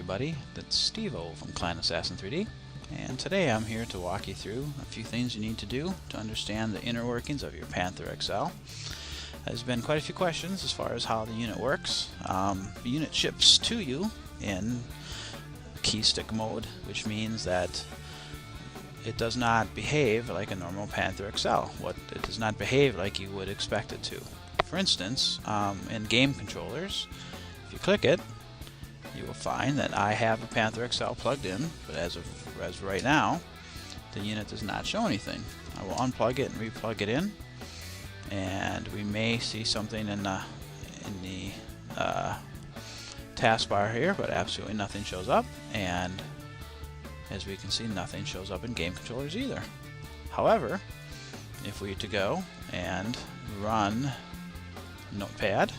everybody, it's Steve-O from Clan Assassin 3D, and today I'm here to walk you through a few things you need to do to understand the inner workings of your Panther XL. There's been quite a few questions as far as how the unit works. The unit ships to you in keystick mode, which means that it does not behave like a normal Panther XL. It does not behave like you would expect it to. For instance, in game controllers, if you click it, you will find that I have a Panther XL plugged in, but as right now, the unit does not show anything. I will unplug it and replug it in, and we may see something in the taskbar here, but absolutely nothing shows up, and as we can see, nothing shows up in game controllers either. However, if we were to go and run Notepad,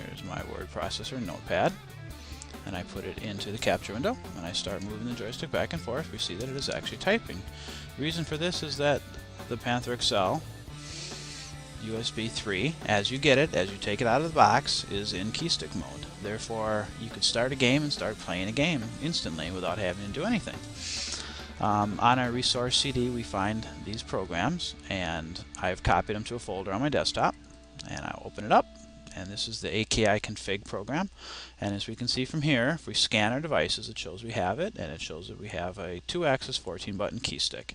here's my word processor, Notepad, and I put it into the capture window, and I start moving the joystick back and forth, we see that it is actually typing. The reason for this is that the Panther XL USB 3, as you get it, as you take it out of the box, is in keystick mode. Therefore, you could start a game and start playing a game instantly without having to do anything. On our resource CD, we find these programs, and I've copied them to a folder on my desktop, and I'll open it up, and this is the AKI config program. And as we can see from here, if we scan our devices, it shows we have it, and it shows that we have a 2-axis 14-button keystick,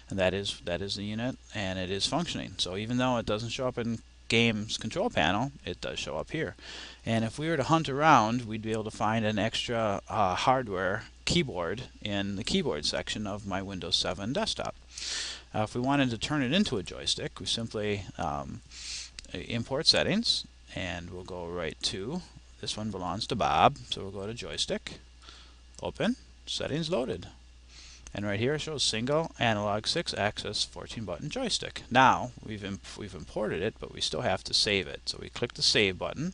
and that is the unit, and it is functioning. So even though it doesn't show up in game's control panel, it does show up here. And if we were to hunt around, we'd be able to find an extra hardware keyboard in the keyboard section of my Windows 7 desktop. If we wanted to turn it into a joystick, we simply import settings, and we'll go right to, this one belongs to Bob, so we'll go to joystick, open, settings loaded. And right here it shows single analog 6-axis 14-button joystick. Now we've imported it, but we still have to save it. So we click the save button.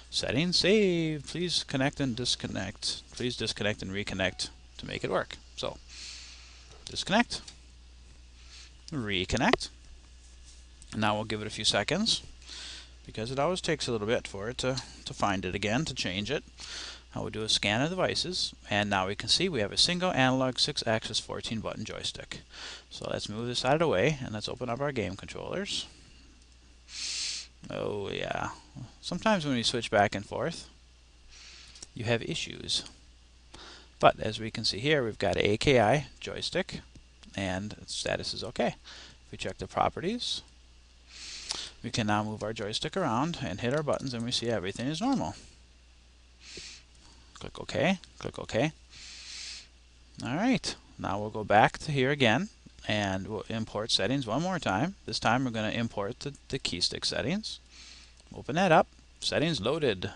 Settings, save. Please connect and disconnect. Please disconnect and reconnect to make it work. So disconnect, reconnect. And now we'll give it a few seconds, because it always takes a little bit for it to find it again, to change it. We'll do a scan of devices, and now we can see we have a single analog 6-axis 14-button joystick. So let's move this out of the way, and let's open up our game controllers. Oh yeah, sometimes when you switch back and forth, you have issues. But as we can see here, we've got an AKI joystick, and its status is OK. If we check the properties, we can now move our joystick around and hit our buttons, and we see everything is normal. Click OK, click OK. Alright, now we'll go back to here again, and we'll import settings one more time. This time we're going to import the keystick settings. Open that up, settings loaded.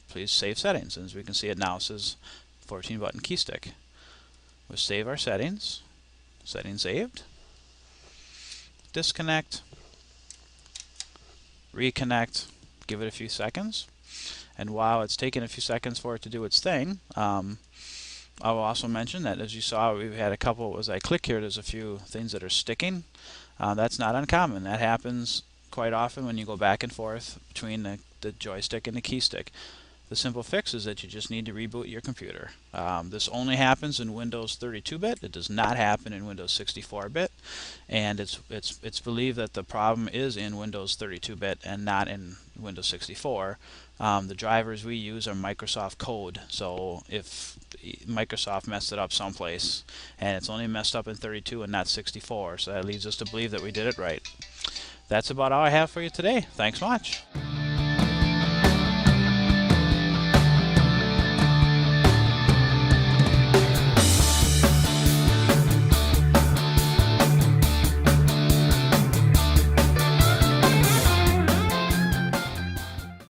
Please save settings, and as we can see, it now says 14-button keystick. We'll save our settings, settings saved, disconnect, reconnect, give it a few seconds. And while it's taking a few seconds for it to do its thing, I will also mention that, as you saw, we've had a couple, as I click here, there's a few things that are sticking. That's not uncommon. That happens quite often when you go back and forth between the joystick and the keystick. The simple fix is that you just need to reboot your computer. This only happens in Windows 32-bit. It does not happen in Windows 64-bit, and it's believed that the problem is in Windows 32-bit and not in Windows 64. The drivers we use are Microsoft code, so if Microsoft messed it up someplace, and it's only messed up in 32 and not 64, so that leads us to believe that we did it right. That's about all I have for you today. Thanks much.